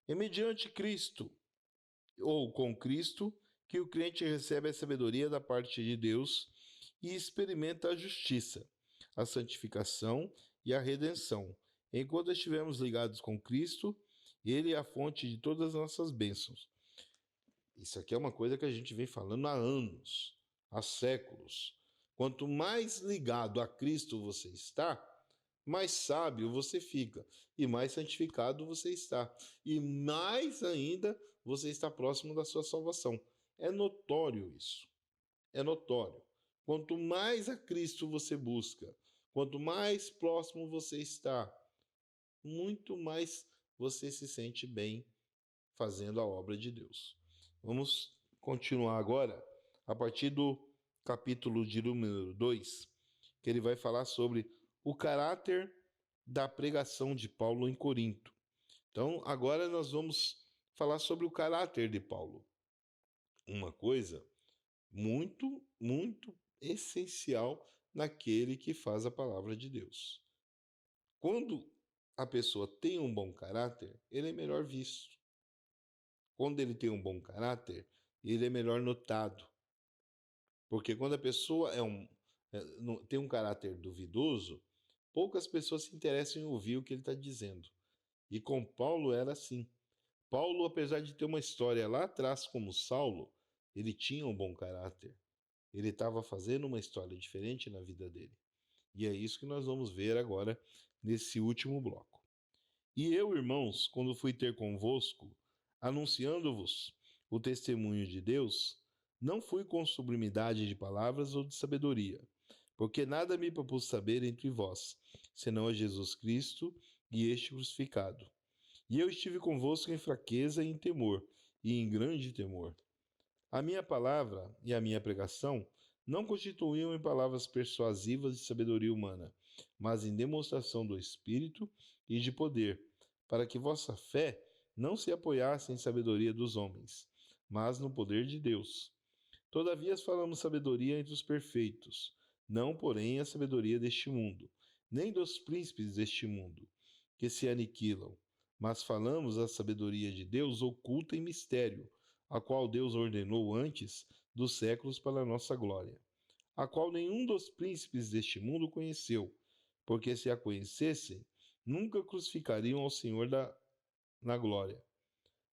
[SPEAKER 1] É mediante Cristo, ou com Cristo, que o crente recebe a sabedoria da parte de Deus e experimenta a justiça, a santificação e a redenção. Enquanto estivermos ligados com Cristo, Ele é a fonte de todas as nossas bênçãos. Isso aqui é uma coisa que a gente vem falando há anos, há séculos. Quanto mais ligado a Cristo você está, mais sábio você fica, e mais santificado você está, e mais ainda você está próximo da sua salvação. É notório isso. É notório. Quanto mais a Cristo você busca, quanto mais próximo você está, muito mais você se sente bem fazendo a obra de Deus. Vamos continuar agora a partir do capítulo de número 2, que ele vai falar sobre o caráter da pregação de Paulo em Corinto. Então, agora nós vamos falar sobre o caráter de Paulo. Uma coisa muito, muito essencial naquele que faz a palavra de Deus. Quando a pessoa tem um bom caráter, ele é melhor visto. Quando ele tem um bom caráter, ele é melhor notado. Porque quando a pessoa tem um caráter duvidoso, poucas pessoas se interessam em ouvir o que ele está dizendo. E com Paulo era assim. Paulo, apesar de ter uma história lá atrás como Saulo, ele tinha um bom caráter. Ele estava fazendo uma história diferente na vida dele. E é isso que nós vamos ver agora nesse último bloco. E eu, irmãos, quando fui ter convosco, anunciando-vos o testemunho de Deus, não fui com sublimidade de palavras ou de sabedoria, porque nada me propus saber entre vós, senão a Jesus Cristo e este crucificado. E eu estive convosco em fraqueza e em temor, e em grande temor. A minha palavra e a minha pregação não constituíam em palavras persuasivas de sabedoria humana, mas em demonstração do Espírito e de poder, para que vossa fé não se apoiasse em sabedoria dos homens, mas no poder de Deus. Todavia falamos sabedoria entre os perfeitos, não, porém, a sabedoria deste mundo, nem dos príncipes deste mundo, que se aniquilam, mas falamos a sabedoria de Deus oculta em mistério, a qual Deus ordenou antes dos séculos para a nossa glória, a qual nenhum dos príncipes deste mundo conheceu, porque se a conhecessem, nunca crucificariam ao Senhor na glória.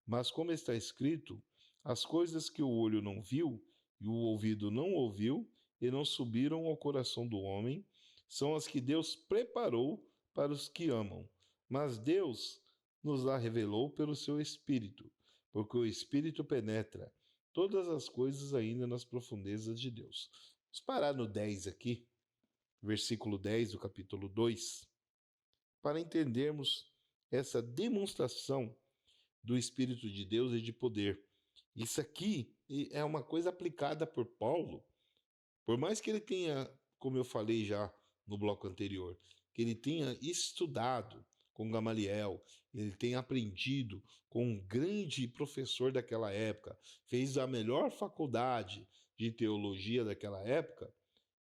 [SPEAKER 1] Mas como está escrito, as coisas que o olho não viu e o ouvido não ouviu e não subiram ao coração do homem, são as que Deus preparou para os que amam. Mas Deus nos a revelou pelo seu Espírito, porque o Espírito penetra todas as coisas ainda nas profundezas de Deus. Vamos parar no 10 aqui, versículo 10 do capítulo 2, para entendermos essa demonstração do Espírito de Deus e de poder. Isso aqui é uma coisa aplicada por Paulo, por mais que ele tenha, como eu falei já no bloco anterior, que ele tenha estudado com Gamaliel, ele tenha aprendido com um grande professor daquela época, fez a melhor faculdade de teologia daquela época,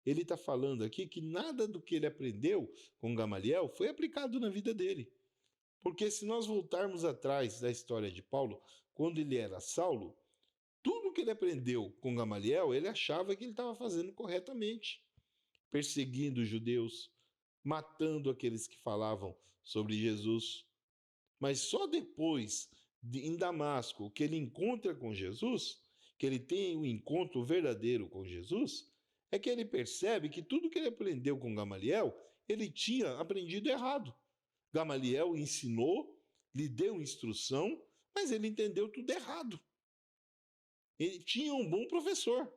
[SPEAKER 1] ele está falando aqui que nada do que ele aprendeu com Gamaliel foi aplicado na vida dele. Porque se nós voltarmos atrás da história de Paulo, quando ele era Saulo, tudo que ele aprendeu com Gamaliel, ele achava que ele estava fazendo corretamente, perseguindo os judeus, matando aqueles que falavam sobre Jesus. Mas só depois, em Damasco, que ele encontra com Jesus, que ele tem um encontro verdadeiro com Jesus, é que ele percebe que tudo que ele aprendeu com Gamaliel, ele tinha aprendido errado. Gamaliel ensinou, lhe deu instrução, mas ele entendeu tudo errado. Ele tinha um bom professor.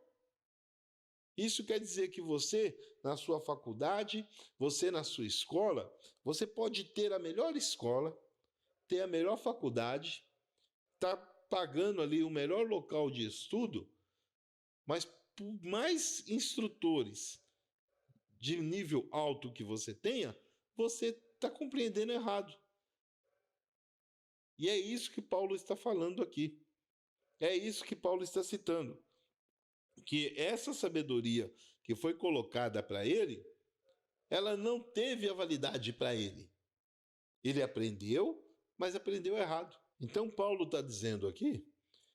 [SPEAKER 1] Isso quer dizer que você, na sua faculdade, você na sua escola, você pode ter a melhor escola, ter a melhor faculdade, tá pagando ali o melhor local de estudo, mas por mais instrutores de nível alto que você tenha, você está compreendendo errado. E é isso que Paulo está falando aqui. É isso que Paulo está citando. Que essa sabedoria que foi colocada para ele, ela não teve a validade para ele. Ele aprendeu, mas aprendeu errado. Então Paulo está dizendo aqui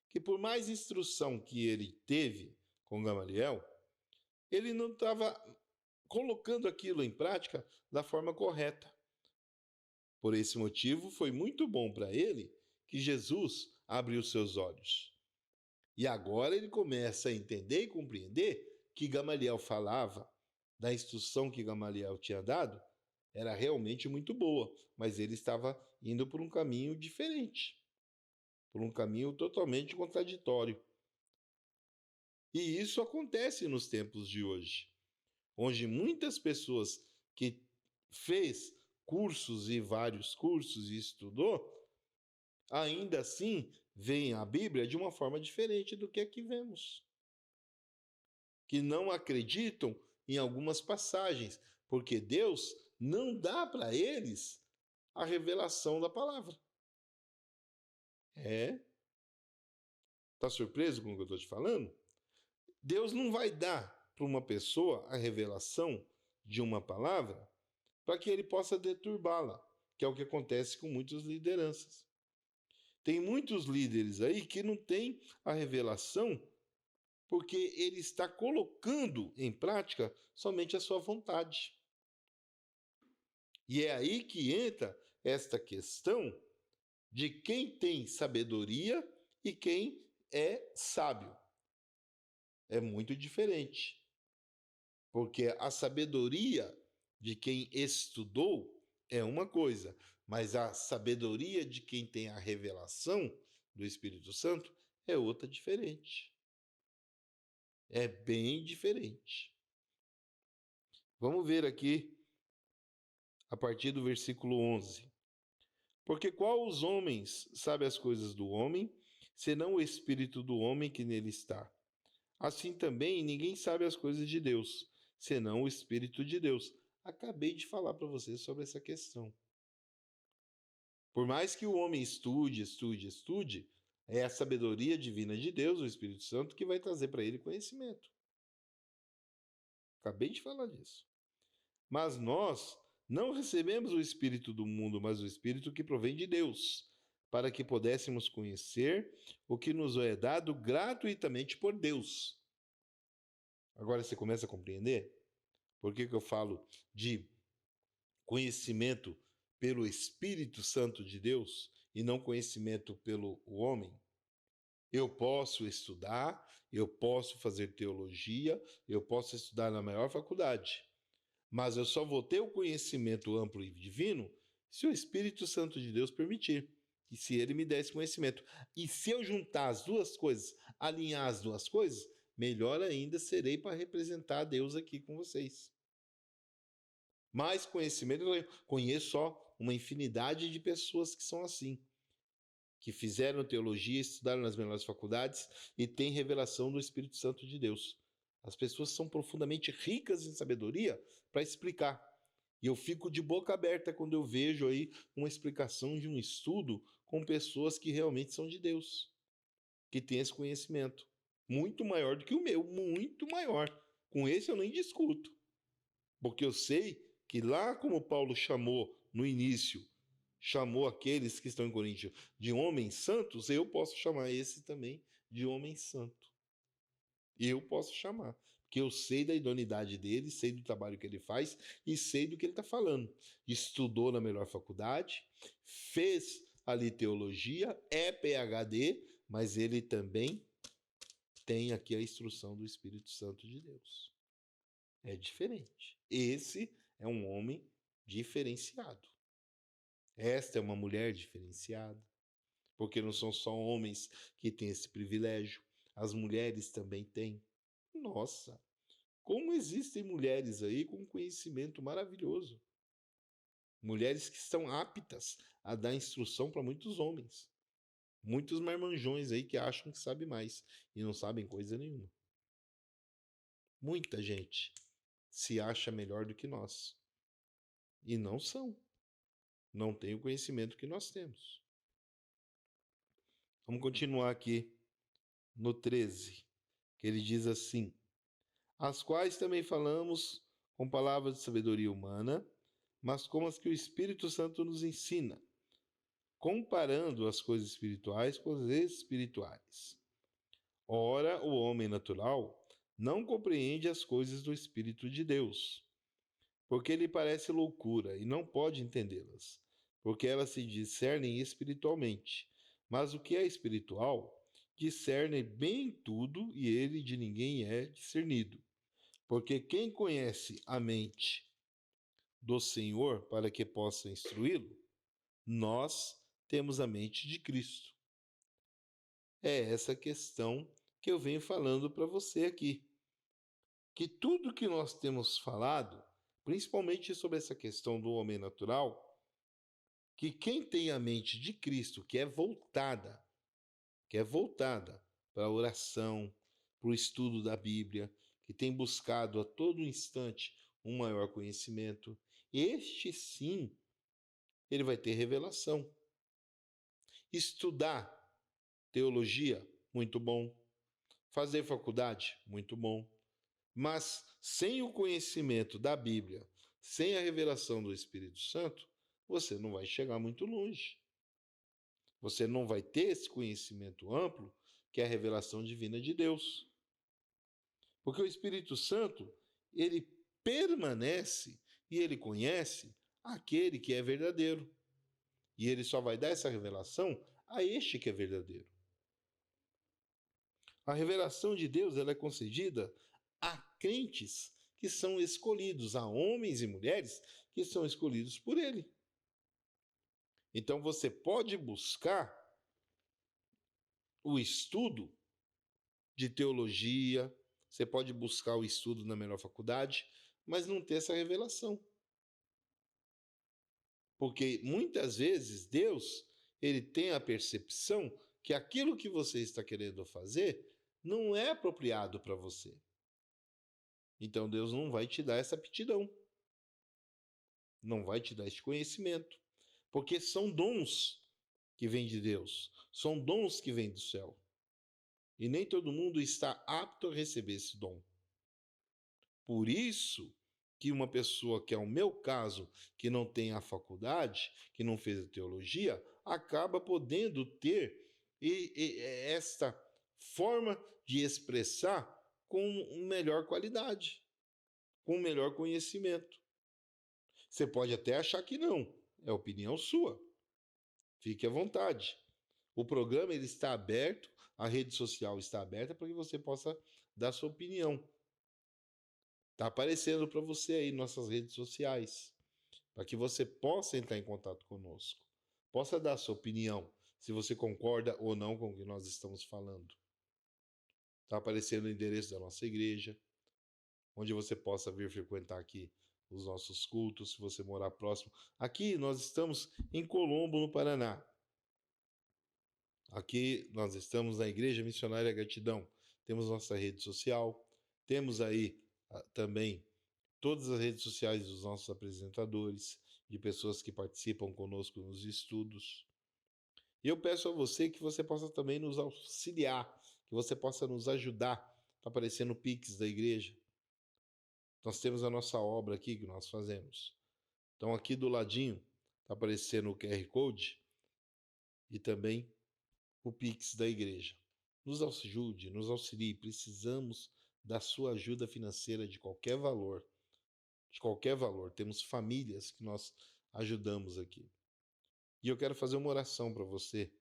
[SPEAKER 1] que por mais instrução que ele teve com Gamaliel, ele não estava colocando aquilo em prática da forma correta. Por esse motivo, foi muito bom para ele que Jesus abriu seus olhos. E agora ele começa a entender e compreender que Gamaliel falava, da instrução que Gamaliel tinha dado, era realmente muito boa, mas ele estava indo por um caminho diferente, por um caminho totalmente contraditório. E isso acontece nos tempos de hoje, onde muitas pessoas que fez cursos e vários cursos e estudou, ainda assim veem a Bíblia de uma forma diferente do que aqui vemos. que não acreditam em algumas passagens, porque Deus não dá para eles a revelação da palavra. Tá surpreso com o que eu estou te falando? Deus não vai dar para uma pessoa a revelação de uma palavra para que ele possa deturbá-la, que é o que acontece com muitas lideranças. Tem muitos líderes aí que não têm a revelação porque ele está colocando em prática somente a sua vontade. E é aí que entra esta questão de quem tem sabedoria e quem é sábio. É muito diferente. Porque a sabedoria de quem estudou é uma coisa, mas a sabedoria de quem tem a revelação do Espírito Santo é outra diferente. É bem diferente. Vamos ver aqui a partir do versículo 11. Porque qual os homens sabe as coisas do homem, senão o espírito do homem que nele está? Assim também ninguém sabe as coisas de Deus, senão o espírito de Deus. Acabei de falar para você sobre essa questão. Por mais que o homem estude, é a sabedoria divina de Deus, o Espírito Santo, que vai trazer para ele conhecimento. Acabei de falar disso. Mas nós não recebemos o Espírito do mundo, mas o Espírito que provém de Deus, para que pudéssemos conhecer o que nos é dado gratuitamente por Deus. Agora você começa a compreender por que eu falo de conhecimento pelo Espírito Santo de Deus e não conhecimento pelo homem? Eu posso estudar, eu posso fazer teologia, eu posso estudar na maior faculdade, mas eu só vou ter o conhecimento amplo e divino se o Espírito Santo de Deus permitir, e se ele me der esse conhecimento. E se eu juntar as duas coisas, alinhar as duas coisas, melhor ainda serei para representar Deus aqui com vocês. Mais conhecimento, eu conheço só uma infinidade de pessoas que são assim, que fizeram teologia, estudaram nas melhores faculdades e têm revelação do Espírito Santo de Deus. As pessoas são profundamente ricas em sabedoria para explicar. E eu fico de boca aberta quando eu vejo aí uma explicação de um estudo com pessoas que realmente são de Deus, que têm esse conhecimento. Muito maior do que o meu, muito maior. Com esse eu nem discuto. Porque eu sei que lá como Paulo chamou no início, chamou aqueles que estão em Coríntios de homens santos, eu posso chamar esse também de homem santo. Eu posso chamar, porque eu sei da idoneidade dele, sei do trabalho que ele faz e sei do que ele está falando. Estudou na melhor faculdade, fez ali teologia, é PhD, mas ele também tem aqui a instrução do Espírito Santo de Deus. É diferente. Esse é um homem diferenciado. Esta é uma mulher diferenciada, porque não são só homens que têm esse privilégio, as mulheres também têm. Nossa, como existem mulheres aí com conhecimento maravilhoso. Mulheres que estão aptas a dar instrução para muitos homens. Muitos marmanjões aí que acham que sabem mais e não sabem coisa nenhuma. Muita gente se acha melhor do que nós. E não são. Não têm o conhecimento que nós temos. Vamos continuar aqui no 13, que ele diz assim: as quais também falamos com palavras de sabedoria humana, mas como as que o Espírito Santo nos ensina, comparando as coisas espirituais com as espirituais. Ora, o homem natural não compreende as coisas do Espírito de Deus, porque lhe parece loucura e não pode entendê-las, porque elas se discernem espiritualmente. Mas o que é espiritual discerne bem tudo e ele de ninguém é discernido. Porque quem conhece a mente do Senhor para que possa instruí-lo, nós temos a mente de Cristo. É essa questão que eu venho falando para você aqui. Que tudo que nós temos falado, principalmente sobre essa questão do homem natural, que quem tem a mente de Cristo, que é voltada para a oração, para o estudo da Bíblia, que tem buscado a todo instante um maior conhecimento, este sim, ele vai ter revelação. Estudar teologia, muito bom. Fazer faculdade, muito bom. Mas sem o conhecimento da Bíblia, sem a revelação do Espírito Santo, você não vai chegar muito longe. Você não vai ter esse conhecimento amplo que é a revelação divina de Deus. Porque o Espírito Santo, ele permanece e ele conhece aquele que é verdadeiro. E ele só vai dar essa revelação a este que é verdadeiro. A revelação de Deus ela é concedida a crentes que são escolhidos, a homens e mulheres que são escolhidos por ele. Então você pode buscar o estudo de teologia, você pode buscar o estudo na melhor faculdade, mas não ter essa revelação. Porque muitas vezes Deus, ele tem a percepção que aquilo que você está querendo fazer não é apropriado para você. Então Deus não vai te dar essa aptidão. Não vai te dar esse conhecimento. Porque são dons que vêm de Deus. São dons que vêm do céu. E nem todo mundo está apto a receber esse dom. Por isso que uma pessoa, que é o meu caso, que não tem a faculdade, que não fez a teologia, acaba podendo ter esta forma de expressar com melhor qualidade, com melhor conhecimento. Você pode até achar que não, é opinião sua. Fique à vontade. O programa ele está aberto, a rede social está aberta para que você possa dar sua opinião. Está aparecendo para você aí nossas redes sociais, para que você possa entrar em contato conosco, possa dar sua opinião, se você concorda ou não com o que nós estamos falando. Está aparecendo o endereço da nossa igreja, onde você possa vir frequentar aqui os nossos cultos, se você morar próximo. Aqui nós estamos em Colombo, no Paraná. Aqui nós estamos na Igreja Missionária Gratidão. Temos nossa rede social, temos aí também todas as redes sociais dos nossos apresentadores, de pessoas que participam conosco nos estudos. E eu peço a você que você possa também nos auxiliar, que você possa nos ajudar. Está aparecendo o Pix da igreja. Nós temos a nossa obra aqui que nós fazemos. Então aqui do ladinho está aparecendo o QR Code e também o Pix da igreja. Nos ajude, nos auxilie, precisamos da sua ajuda financeira de qualquer valor. De qualquer valor. Temos famílias que nós ajudamos aqui. E eu quero fazer uma oração para você,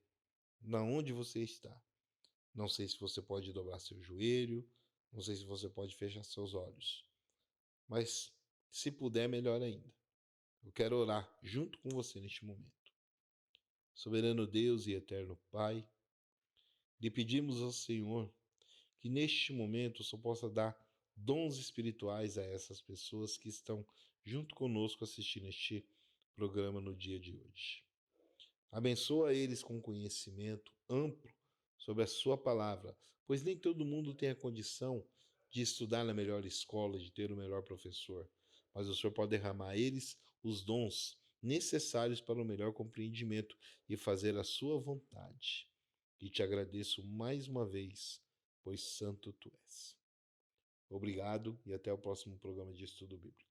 [SPEAKER 1] na onde você está. Não sei se você pode dobrar seu joelho, não sei se você pode fechar seus olhos. Mas, se puder, melhor ainda. Eu quero orar junto com você neste momento. Soberano Deus e eterno Pai, lhe pedimos ao Senhor que neste momento o Senhor possa dar dons espirituais a essas pessoas que estão junto conosco assistindo este programa no dia de hoje. Abençoa eles com conhecimento amplo sobre a sua palavra, pois nem todo mundo tem a condição de estudar na melhor escola, de ter o melhor professor, mas o Senhor pode derramar a eles os dons necessários para o melhor compreendimento e fazer a sua vontade. E te agradeço mais uma vez, pois santo tu és. Obrigado e até o próximo programa de estudo bíblico.